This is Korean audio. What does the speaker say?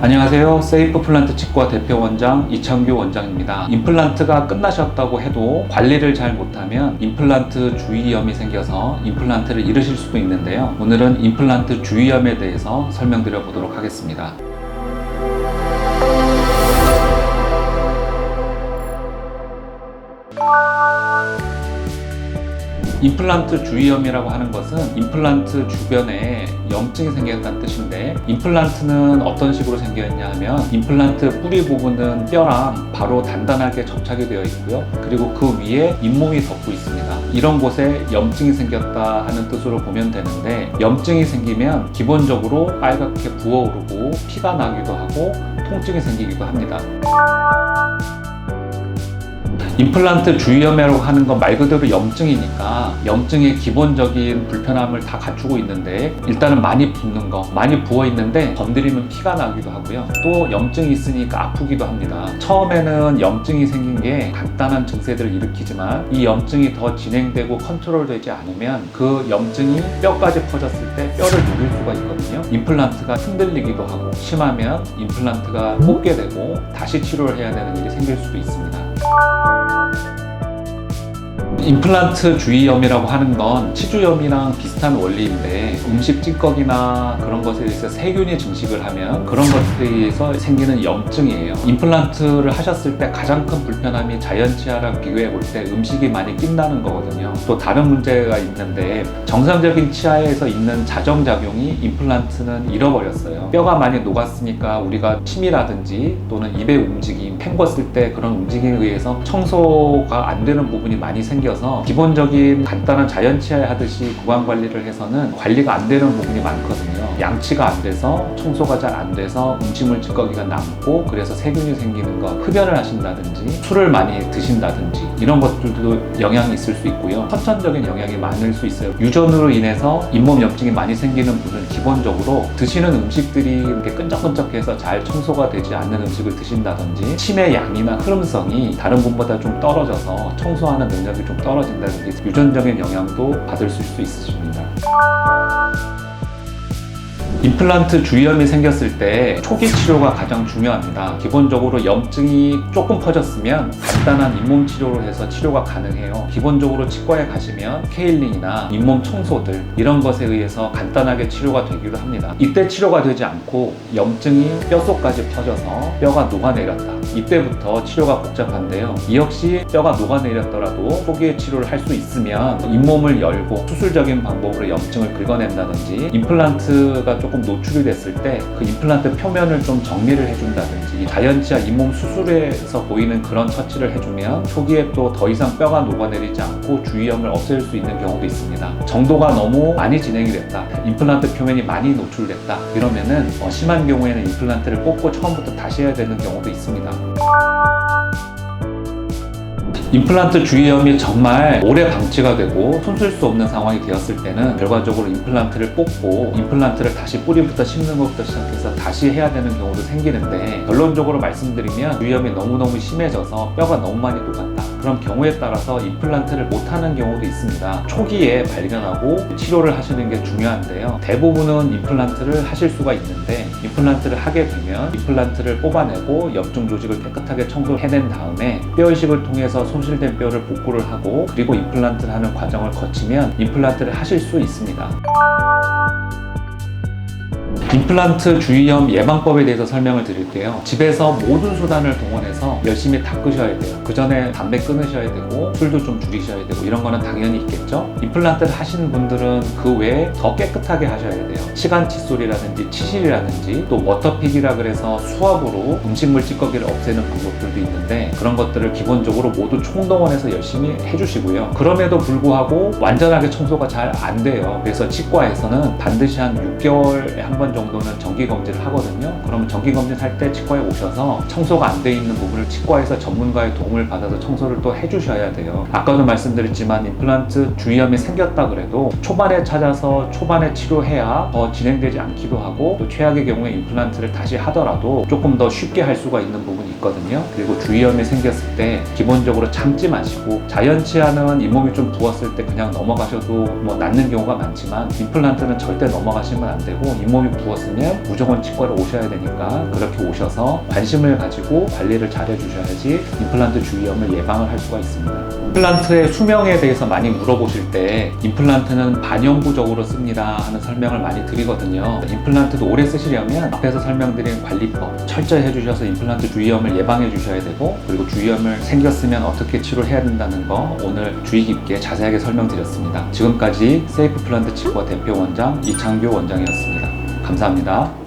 안녕하세요. 세이프 플란트 치과 대표 원장 이창규 원장입니다. 임플란트가 끝나셨다고 해도 관리를 잘 못하면 임플란트 주위염이 생겨서 임플란트를 잃으실 수도 있는데요. 오늘은 임플란트 주위염에 대해서 설명드려 보도록 하겠습니다. 임플란트 주위염이라고 하는 것은 임플란트 주변에 염증이 생겼다는 뜻인데, 임플란트는 어떤 식으로 생겼냐 하면 임플란트 뿌리 부분은 뼈랑 바로 단단하게 접착이 되어 있고요. 그리고 그 위에 잇몸이 덮고 있습니다. 이런 곳에 염증이 생겼다 하는 뜻으로 보면 되는데, 염증이 생기면 기본적으로 빨갛게 부어오르고 피가 나기도 하고 통증이 생기기도 합니다. 임플란트 주위염이라고 하는 건 말 그대로 염증이니까 염증의 기본적인 불편함을 다 갖추고 있는데, 일단은 많이 붓는 거, 많이 부어 있는데 건드리면 피가 나기도 하고요. 또 염증이 있으니까 아프기도 합니다. 처음에는 염증이 생긴 게 간단한 증세들을 일으키지만, 이 염증이 더 진행되고 컨트롤되지 않으면 그 염증이 뼈까지 퍼졌을 때 뼈를 누릴 수가 있거든요. 임플란트가 흔들리기도 하고, 심하면 임플란트가 꽂게 되고 다시 치료를 해야 되는 일이 생길 수도 있습니다. 임플란트 주위염이라고 하는 건 치주염이랑 비슷한 원리인데, 음식 찌꺼기나 그런 것에 의해서 세균이 증식을 하면 그런 것들에 의해서 생기는 염증이에요. 임플란트를 하셨을 때 가장 큰 불편함이 자연치아랑 비교해 볼 때 음식이 많이 낀다는 거거든요. 또 다른 문제가 있는데, 정상적인 치아에서 있는 자정작용이 임플란트는 잃어버렸어요. 뼈가 많이 녹았으니까 우리가 침이라든지 또는 입의 움직임, 헹궜을 때 그런 움직임에 의해서 청소가 안 되는 부분이 많이 생겨서 기본적인 간단한 자연치아 하듯이 구강 관리를 해서는 관리가 안 되는 부분이 많거든요. 양치가 안 돼서 청소가 잘 안 돼서 음식물 찌꺼기가 남고, 그래서 세균이 생기는 것, 흡연을 하신다든지 술을 많이 드신다든지 이런 것들도 영향이 있을 수 있고요. 선천적인 영향이 많을 수 있어요. 유전으로 인해서 잇몸 염증이 많이 생기는 분은 기본적으로 드시는 음식들이 이렇게 끈적끈적해서 잘 청소가 되지 않는 음식을 드신다든지, 침의 양이나 흐름성이 다른 분보다 좀 떨어져서 청소하는 능력이 좀 떨어진다든지 유전적인 영향도 받을 수 있으십니다. 임플란트 주위염이 생겼을 때 초기 치료가 가장 중요합니다. 기본적으로 염증이 조금 퍼졌으면 간단한 잇몸 치료를 해서 치료가 가능해요. 기본적으로 치과에 가시면 케일링이나 잇몸 청소들, 이런 것에 의해서 간단하게 치료가 되기도 합니다. 이때 치료가 되지 않고 염증이 뼛속까지 퍼져서 뼈가 녹아내렸다, 이때부터 치료가 복잡한데요. 이 역시 뼈가 녹아내렸더라도 초기에 치료를 할 수 있으면 잇몸을 열고 수술적인 방법으로 염증을 긁어낸다든지, 임플란트가 조금 노출이 됐을 때 그 임플란트 표면을 좀 정리를 해준다든지, 자연치아 잇몸 수술에서 보이는 그런 처치를 해주면 초기에 또 더 이상 뼈가 녹아내리지 않고 주위염을 없앨 수 있는 경우도 있습니다. 정도가 너무 많이 진행이 됐다, 임플란트 표면이 많이 노출됐다, 이러면은 심한 경우에는 임플란트를 꽂고 처음부터 다시 해야 되는 경우도 있습니다. 임플란트 주위염이 정말 오래 방치가 되고 손쓸 수 없는 상황이 되었을 때는 결과적으로 임플란트를 뽑고 임플란트를 다시 뿌리부터 심는 것부터 시작해서 다시 해야 되는 경우도 생기는데, 결론적으로 말씀드리면 주위염이 너무너무 심해져서 뼈가 너무 많이 녹았다, 그런 경우에 따라서 임플란트를 못하는 경우도 있습니다. 초기에 발견하고 치료를 하시는 게 중요한데요. 대부분은 임플란트를 하실 수가 있는데, 임플란트를 하게 되면 임플란트를 뽑아내고 염증 조직을 깨끗하게 청소를 해낸 다음에 뼈 이식을 통해서 손실된 뼈를 복구를 하고, 그리고 임플란트를 하는 과정을 거치면 임플란트를 하실 수 있습니다. 임플란트 주위염 예방법에 대해서 설명을 드릴게요. 집에서 모든 수단을 동원해서 열심히 닦으셔야 돼요. 그 전에 담배 끊으셔야 되고 술도 좀 줄이셔야 되고, 이런 거는 당연히 있겠죠. 임플란트를 하시는 분들은 그 외에 더 깨끗하게 하셔야 돼요. 시간 칫솔이라든지 치실이라든지, 또 워터픽이라 그래서 수압으로 음식물 찌꺼기를 없애는 방법들도 있는데, 그런 것들을 기본적으로 모두 총동원해서 열심히 해주시고요. 그럼에도 불구하고 완전하게 청소가 잘 안 돼요. 그래서 치과에서는 반드시 한 6개월에 한 번 정도는 정기검진을 하거든요. 그러면 정기검진 할 때 치과에 오셔서 청소가 안 돼 있는 부분을 치과에서 전문가의 도움을 받아서 청소를 또 해주셔야 돼요. 아까도 말씀드렸지만 임플란트 주위염이 생겼다 그래도 초반에 찾아서 초반에 치료해야 더 진행되지 않기도 하고, 또 최악의 경우에 임플란트를 다시 하더라도 조금 더 쉽게 할 수가 있는 부분이 있거든요. 그리고 주위염이 생겼을 때 기본적으로 참지 마시고, 자연치아는 잇몸이 좀 부었을 때 그냥 넘어가셔도 낫는 경우가 많지만, 임플란트는 절대 넘어가시면 안 되고, 잇몸이 부었을 먹었으면 무조건 치과를 오셔야 되니까 그렇게 오셔서 관심을 가지고 관리를 잘 해주셔야지 임플란트 주위염을 예방을 할 수가 있습니다. 임플란트의 수명에 대해서 많이 물어보실 때 임플란트는 반영구적으로 씁니다 하는 설명을 많이 드리거든요. 임플란트도 오래 쓰시려면 앞에서 설명드린 관리법 철저히 해주셔서 임플란트 주위염을 예방해 주셔야 되고, 그리고 주위염을 생겼으면 어떻게 치료를 해야 된다는 거 오늘 주의 깊게 자세하게 설명드렸습니다. 지금까지 세이프 플란트 치과 대표 원장 이창규 원장이었습니다. 감사합니다.